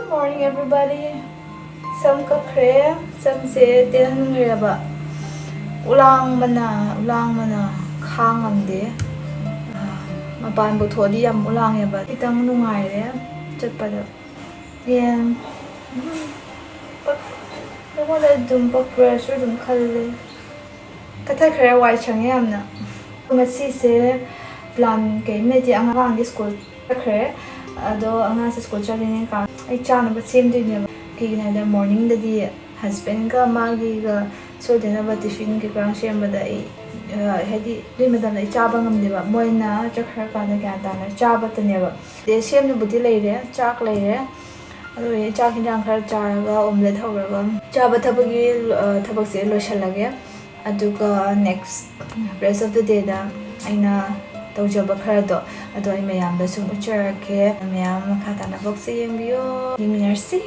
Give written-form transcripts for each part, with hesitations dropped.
Good morning, everybody. Some kakre, some se ten reba. Ulang mana, khang amde. Mapan buthodi yam ulang yaba. Itang nungai le, chat pada. Yan. Ako na dum pa pressure dum khalle. Kata kare wai chang yam na. Ngasi se plan ke medhi angang di school kare. Ado angang sa school chali ka. Ay chana ba same din yaba. Kaya na morning dadi husband ka magi ka so din na ba tiffin ke parang siyam ba dai hadi din madam na ichaba ngam di ba moy na chakha ka na kya ta na chaba ta ne ba de siyam ni budi lai re chak lai re ado ye chak hinjang khar charaga omelette hawraga chaba thabagi thabak se loishalage aduga next rest of the day da aina tawjaba khar do ado ai mayam da sum ucharake mayam khata na box se yembiyo yiminarsi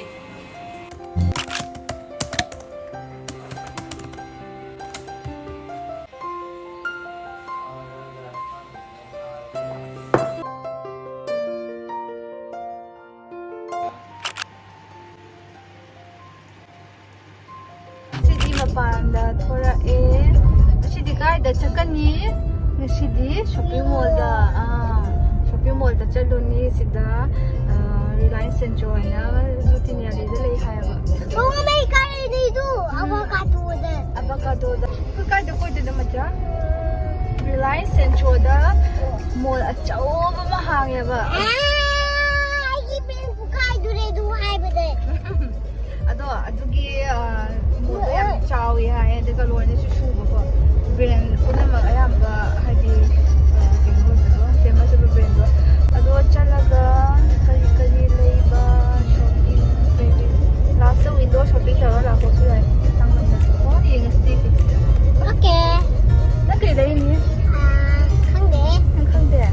Panda thora ngasi kaida chakani ngasi shopping mall da chaluni sida Reliance Central na routine ya de lei haiba mama mai kare ni du avocado da kaida ko de macha Reliance Central da mall achau ba mahang ya ba ai gi pen ku kai du re du haiba de adugi yam chawi hai de ka lone su su ba brand punama ayamba hadi kemo do famous brand do ado chalaga kali leiba shopping baby last window shopping ka la ko su ai tang na ko yeng stick okay na kai dai ni khang de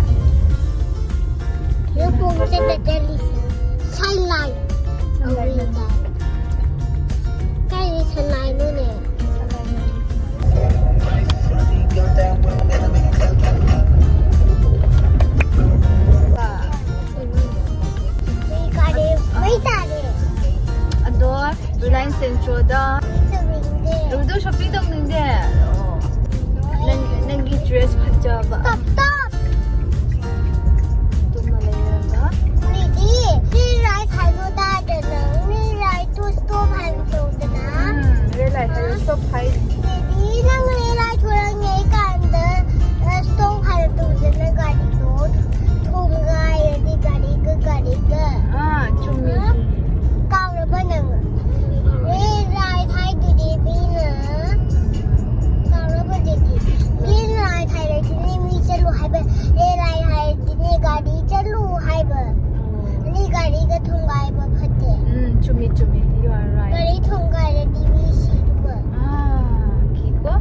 yo po se de deli sunlight sunlight no ne Reliance Central da do shopping dong ning de nang gi dress phaja ba stop to malaya ba ni rai thai no da de ni rai to stop han to de na Reliance hai stop hai ni nang ni rai thora ngai kan de stop han to de na gadi to thum gai ni gadi ga chumi cao ra ba nang rai thai du de bi na cao ra ba de ni rai thai le ni mi chalu hai ba rai hai ni gadi chalu hai ba ni gadi ga thum gai ba phate chumi you are right gadi thum gai le di bi si ba kiko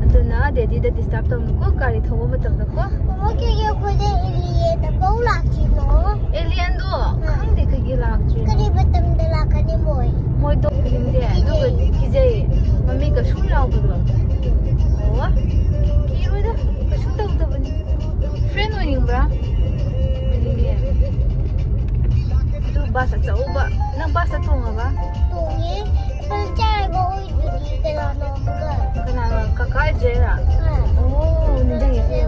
aduna daddy da disturb tong ko gari thobo matam da ko mama ke ko de alien da bau la ki no alien do khang de kagi lak ji kari batam da la ka ni moi do lim de no ko kije mami ka shu law bu do o ki ro da ka shu taw da bani friend oi ning bra ni do basa chau ba nang basa thong ba to ye pal chai bo oi du di ka la no ga kana ka ka je ra oh ni dang ye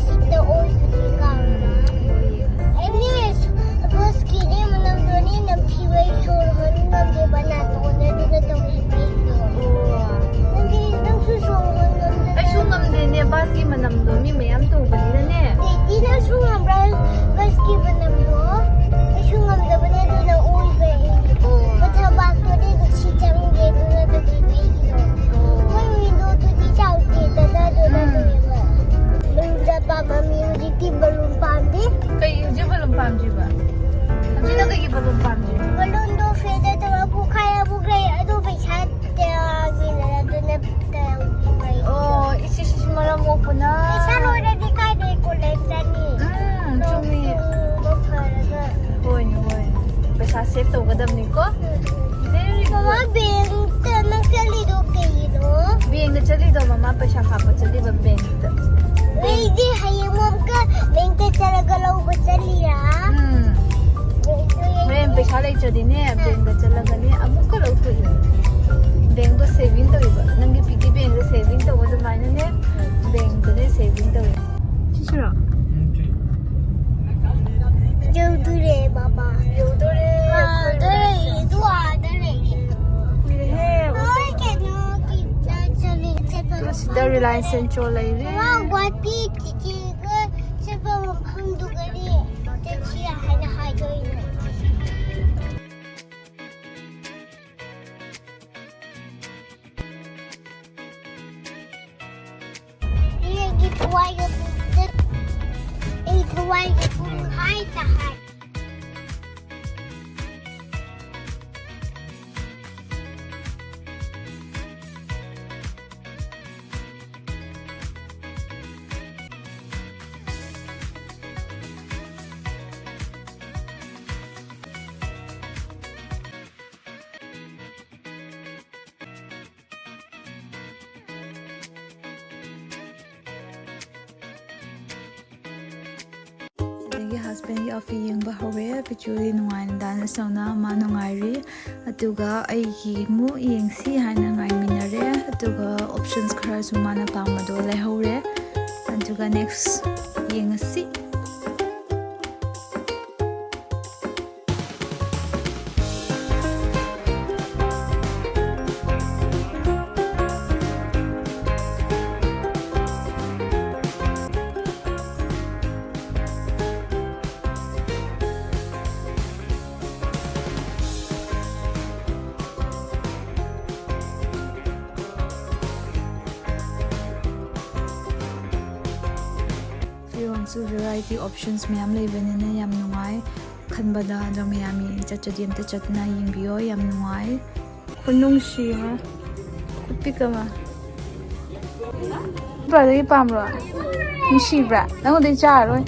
sit the oi du di ka anyways bus ki de manam do ni nam thi wei shor han nam de bana to ne du da to wi bai nam de nam su shor han nam de ai su ngam de ne bas ki manam do mi mayam to ba ni ne di na su ngam bus ki banam do ai su ngam da bana du na oi bai but ha ba to de du chi chang de du na da wi bai oi wi do tu di chau de da da du na de ba balloon da ba ma music ki balloon pam de kai je balum pam ji ba ji na kai balum pam ji balloon do fe de to bu khaya bu gai adu bai cha de gi na du na da bai oh isi maram mo puna sa lo de di kai de ko le tani chumi bo phara ga hoi paisa save to ga dam ni ko very good mama beng ta nang chali do ke no beng da chali do mama paisa kha pa chali ba beng da wei di haye mom ka beng te chala ga lo ba chali ra May pesa lay ꯅꯠꯇ꯭ꯔꯗꯤꯅꯦ ꯕꯦꯡꯗ ꯆꯠꯂꯒꯅꯦ ꯑꯃꯨꯛꯀ ꯂꯧꯊꯣꯛꯏ ꯕꯦꯡꯗꯣ saving ꯇꯧꯏꯕ ꯅꯪꯒꯤ ꯄꯤꯒꯤ ꯕꯦꯡꯗ saving ꯇꯧꯕ ꯑꯗꯨꯃꯥꯏꯅꯅꯦ ꯕꯦꯡꯗꯅꯦ saving ꯇꯧꯏ ꯁꯤꯁꯤꯔꯣ 여우들의 봐봐. 요도레 아들이 또 아들이. kuirehe 이렇게 너기 저기 제발. sida Reliance Central leire 와 와피 지지가 제발 한두가리 대치야 하나 하죠 있네. 이게 좋아요. 이 좋아요. 하이다 하이. ꯑꯗꯒꯤ ꯍꯁꯕꯦꯟꯒꯤ ꯑꯥꯎꯠꯐꯤꯠ ꯌꯦꯡꯕ ꯍꯧꯔꯦ ꯄꯤꯆꯨꯗꯤ ꯅꯨꯡꯉꯥꯏꯅ ꯗꯥꯟꯁ ꯇꯧꯅ ꯃꯥ ꯅꯨꯡꯉꯥꯏꯔꯤ ꯑꯗꯨꯒ ꯑꯩꯒꯤ ꯑꯃꯨꯛ ꯌꯦꯡꯁꯤ ꯍꯥꯏꯅ ꯉꯥꯏꯃꯤꯟꯅꯔꯦ ꯑꯗꯨꯒ ꯑꯣꯞꯁꯟꯁ ꯈꯔꯁꯨ ꯃꯥꯅ ꯄꯥꯝꯕꯗꯣ ꯂꯩꯍꯧꯔꯦ ꯑꯗꯨꯒ ꯅꯦꯛꯁ ꯌꯦꯡꯉꯁꯤ ꯐꯤꯔꯣꯟꯁꯨ ꯚꯦꯔꯥꯏꯇꯤ ꯑꯣꯞꯁꯟꯁ ꯃꯌꯥꯝ ꯂꯩꯕꯅꯤꯅ ꯌꯥꯝ ꯅꯨꯡꯉꯥꯏ ꯈꯟꯕꯗ ꯑꯗꯣ ꯃꯌꯥꯝ ꯆꯠꯆꯗꯤ ꯑꯝꯇ ꯆꯠꯇꯨꯅ ꯌꯦꯡꯕꯤꯌꯣ ꯌꯥꯝ ꯅꯨꯡꯉꯥꯏ ꯈꯨꯅꯨꯡꯁꯤ ꯑꯃ ꯈꯨꯄꯤꯛ ꯑꯃ ꯑꯗꯨꯋꯥꯏꯗꯒꯤ ꯄꯥꯝꯕ꯭ꯔꯣ ꯅꯨꯡꯁꯤꯕ꯭ꯔꯥ ꯅꯪꯉꯣꯟꯗꯩ ꯆꯥꯔꯔꯣꯏ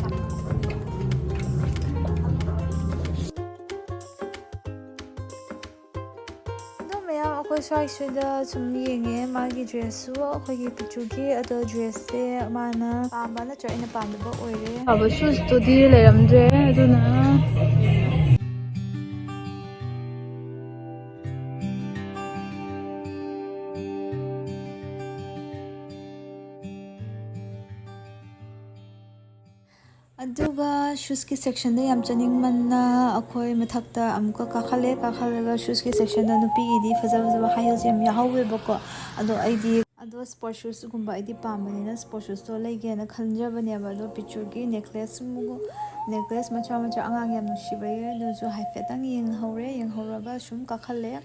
ꯑꯩꯈꯣꯏ ꯁ꯭ꯋꯥꯏꯁꯤꯗ ꯁꯨꯝ ꯌꯦꯡꯉꯦ ꯃꯥꯒꯤ ꯗ꯭ꯔꯦꯁꯁꯨ ꯑꯩꯈꯣꯏꯒꯤ ꯄꯤꯆꯨꯒꯤ ꯑꯗꯣ ꯗ꯭ꯔꯦꯁꯁꯦ ꯃꯥꯅ ꯄꯥꯝꯕ ꯅꯠꯇ꯭ꯔꯒ ꯑꯩꯅ ꯄꯥꯝꯗꯕ ꯑꯣꯏꯔꯦ ꯐꯕ ꯁꯨꯁꯇꯨꯗꯤ ꯂꯩꯔꯝꯗ꯭ꯔꯦ ꯑꯗꯨꯅ ꯑꯗꯨꯒ ꯁꯨꯁꯀꯤ ꯁꯦꯛꯁꯟꯗ ꯌꯥꯝ ꯆꯠꯅꯤꯡꯃꯟꯅ ꯑꯩꯈꯣꯏ ꯃꯊꯛꯇ ꯑꯃꯨꯛꯀ ꯀꯥꯈꯠꯂꯒ ꯁꯨꯁꯀꯤ ꯁꯦꯛꯁꯟꯗ ꯅꯨꯄꯤꯒꯤꯗꯤ ꯐꯖ ꯐꯖꯕ ꯍꯥꯏ ꯍꯤꯜꯁ ꯌꯥꯝ ꯌꯥꯎꯍꯧꯋꯦꯕꯀꯣ ꯑꯗꯣ ꯁ꯭ꯄꯣꯔꯠ ꯁꯨꯁꯒꯨꯝꯕ ꯑꯩꯗꯤ ꯄꯥꯝꯕꯅꯤꯅ ꯁ꯭ꯄꯣꯔꯠ ꯁꯨꯁꯇꯣ ꯂꯩꯒꯦꯅ ꯈꯟꯖꯕꯅꯦꯕ ꯑꯗꯣ ꯄꯤꯛꯆꯔꯒꯤ ꯅꯦꯛꯂꯦꯁ ꯃꯆꯥ ꯃꯆꯥ ꯑꯉꯥꯡ ꯌꯥꯝ ꯅꯨꯡꯁꯤꯕꯒꯤ ꯑꯗꯨꯁꯨ ꯍꯥꯏꯐꯦꯠꯇꯪ ꯌꯦꯡꯍꯧꯔꯒ ꯁꯨꯝ ꯀꯥꯈꯠꯂꯦ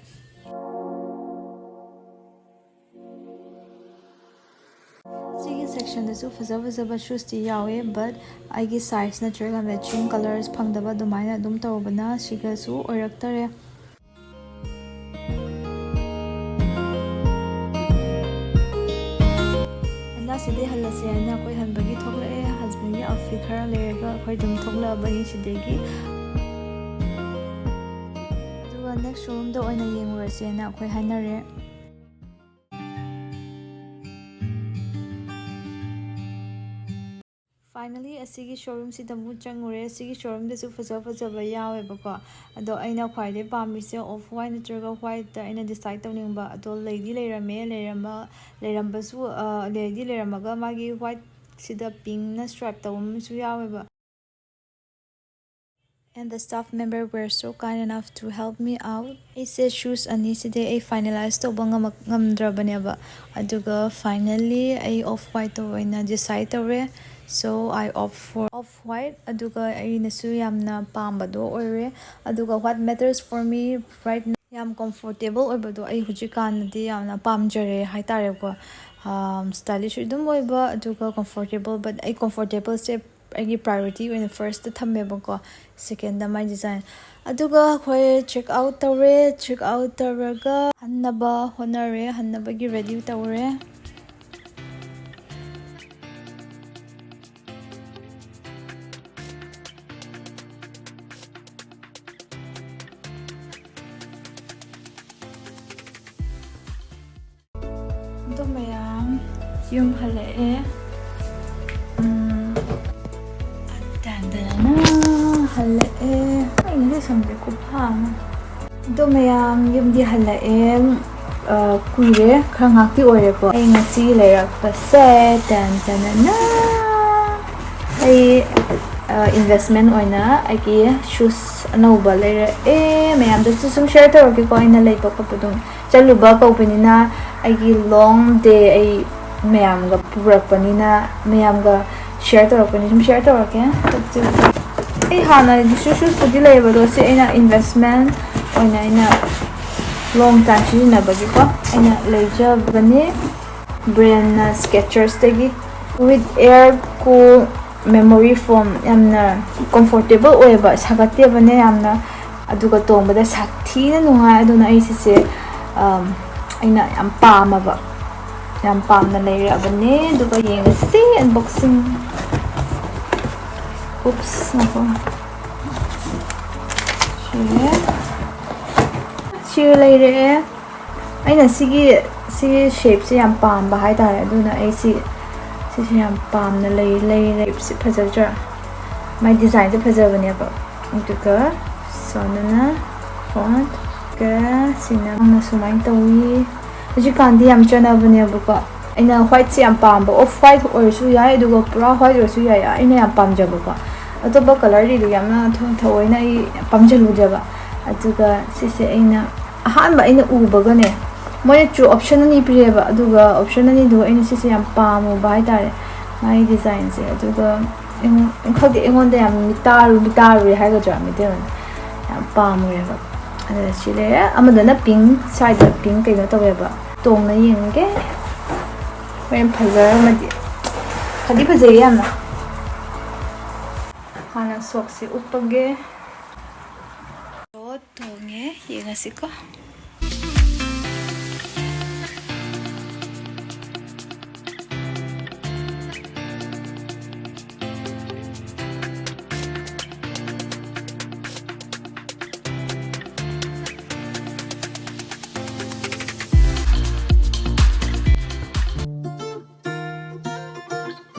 ꯁꯤꯒꯤ ꯁꯦꯛꯁꯟꯗꯁꯨ ꯐꯖꯕ ꯁꯨꯁꯇꯤ ꯌꯥꯎꯋꯦ ꯕꯠ ꯑꯩꯒꯤ ꯁꯥꯏꯖ ꯅꯠꯇ꯭ꯔꯒ ꯃꯦꯆꯤꯡ ꯀꯂꯔꯁ ꯐꯪꯗꯕ ꯑꯗꯨꯃꯥꯏꯅ ꯑꯗꯨꯝ ꯇꯧꯕꯅ ꯁꯤꯒꯁꯨ ꯑꯣꯏꯔꯛꯇꯔꯦ ꯁꯤꯗꯩ ꯍꯜꯂꯁꯦ ꯍꯥꯏꯅ ꯑꯩꯈꯣꯏ ꯍꯟꯕꯒꯤ ꯊꯣꯛꯂꯛꯑꯦ ꯍꯁꯕꯦꯟꯒꯤ ꯑꯥꯎꯠꯐꯤꯠ ꯈꯔ ꯂꯩꯔꯒ ꯑꯩꯈꯣꯏ ꯑꯗꯨꯝ ꯊꯣꯛꯂꯛꯑꯕꯅꯤ ꯁꯤꯗꯒꯤ ꯑꯗꯨꯒ ꯅꯦꯛꯁ ꯁꯣꯔꯨꯝꯗ ꯑꯣꯏꯅ ꯌꯦꯡꯉꯨꯔꯁꯦꯅ ꯑꯩꯈꯣই ꯍꯥꯏꯅꯔꯦ ꯐꯥꯏꯅꯦꯜꯂꯤ ꯑꯁꯤꯒꯤ ꯁꯣꯔꯨꯝꯁꯤꯗ ꯑꯃꯨꯛ ꯆꯪꯉꯨꯔꯦ ꯁꯤꯒꯤ ꯁꯣꯔꯨꯝꯗꯁꯨ ꯐꯖꯕ ꯌꯥꯎꯋꯦꯕꯀꯣ ꯑꯗꯣ ꯑꯩꯅ ꯈ꯭ꯋꯥꯏꯗꯩ ꯄꯥꯝꯃꯤꯁꯦ ꯑꯣꯐ ꯋꯥꯏꯠ ꯅꯠꯇ꯭ꯔꯒ ꯋꯥꯏꯠꯇ ꯑꯩꯅ ꯗꯤꯁꯥꯏꯠ ꯇꯧꯅꯤꯡꯕ ꯑꯗꯣ ꯂꯩꯔꯝꯃꯒ ꯃꯥꯒꯤ ꯋꯥꯏꯠꯁꯤꯗ ꯄꯤꯡꯅ ꯁ꯭ꯇ꯭ꯔꯥꯏꯞ ꯇꯧꯕ ꯑꯃꯁꯨ ꯌꯥꯎꯋꯦꯕ and the staff member were so kind enough to help me out. ꯑꯩꯁꯦ ꯁꯨꯁ ꯑꯅꯤꯁꯤꯗꯤ ꯑꯩ ꯐꯥꯏꯅꯦꯂꯥꯏꯖ ꯇꯧꯕ ꯉꯝꯗ꯭ꯔꯕꯅꯦꯕ ꯑꯗꯨꯒ ꯐꯥꯏꯅꯦꯜꯂꯤ ꯑꯩ ꯑꯣꯐ ꯋꯥꯏꯠꯇ ꯑꯣꯏꯅ ꯗꯤꯁꯥꯏꯠ ꯇꯧꯔꯦ so I opt for off white ꯑꯗꯨꯒ ꯑꯩꯅꯁꯨ ꯌꯥꯝꯅ ꯄꯥꯝꯕꯗꯣ ꯑꯣꯏꯔꯦ ꯑꯗꯨꯒ what matters for me right now ꯌꯥꯝ comfortable ꯑꯣꯏꯕꯗꯣ ꯑꯩ ꯍꯧꯖꯤꯛꯀꯥꯟꯗꯗꯤ ꯌꯥꯝꯅ ꯄꯥꯝꯖꯔꯦ ꯍꯥꯏꯇꯥꯔꯦꯀꯣ ꯁ꯭ꯇꯥꯏꯂꯤꯁꯁꯨ ꯑꯗꯨꯝ ꯑꯣꯏꯕ ꯑꯗꯨꯒ comfortable but ꯑꯩ comfortableꯁꯦ ꯑꯩꯒꯤ ꯄ꯭ꯔꯥꯏꯌꯣꯔꯤꯇꯤ ꯑꯣꯏꯅ ꯐꯥꯔꯁꯇ ꯊꯝꯃꯦꯕꯀꯣ ꯁꯦꯀꯦꯟꯗ ꯃꯥꯏ ꯗꯤꯖꯥꯏꯟ ꯑꯗꯨꯒ ꯑꯩꯈꯣꯏ ꯆꯦꯛ ꯑꯥꯎꯠ ꯇꯧꯔꯒ ꯍꯟꯅꯕ ꯍꯣꯠꯅꯔꯦ ꯍꯟꯅꯕꯒꯤ ꯔꯦꯗꯤ ꯇꯧꯔꯦ ꯑꯗꯨ ꯃꯌꯥꯝ ꯌꯨꯝ ꯍꯜꯂꯛꯑꯦ ꯍꯜꯂꯛꯑꯦ ꯑꯩ ꯏꯪꯂꯤꯁ ꯈꯪꯗꯦ ꯈꯨꯐꯥ ꯑꯃ Do mayam yumdi halae kuire khara ngakti oireko ai ngasi leirakpa se tan tanana ai investment oina ai shoes anauba leira mayam da sum share tawke ko aina leipa ko dum chaluba ko penina ai long day ai mayam ga purakpanina mayam ga share tawke sum share tawke ai hana shoes pudi leiba do se aina investment oina aina long time sizinabagi ko aina leijabani brand na Skechers tagi with air cool memory foam yamna comfortable oiba sagate bane yamna aduga tongba sakthi na nunga aduna ai se aina yam pamaba yam pamna leira bane aduga yengasi unboxing oops nako cheer leire aina sigi shape se yam pamba hai tare aduna ai si yam pamna lei si phajar my design se phajabane ba aduga sonana font ka sina na sumai tawi ji kandi yam chana bane ba aina white se yam pamba off white or su yai aduga pura white or su yai aina yam pamjaba ba atoba color ri yamna thoina ai pamjalu jaba aduga sise aina ahanba aina ubagane moy chu option ani pireba aduga option ani do aina sise yam pamu bai tare my design se aduga khadi engonda yam mitaru haiga ja mi den yam pamu reba ada chile amadana pink side pink kaino taweba tongna yenge wen phajar madi khadi phajai yamna hana soksi upage tonge yengasiko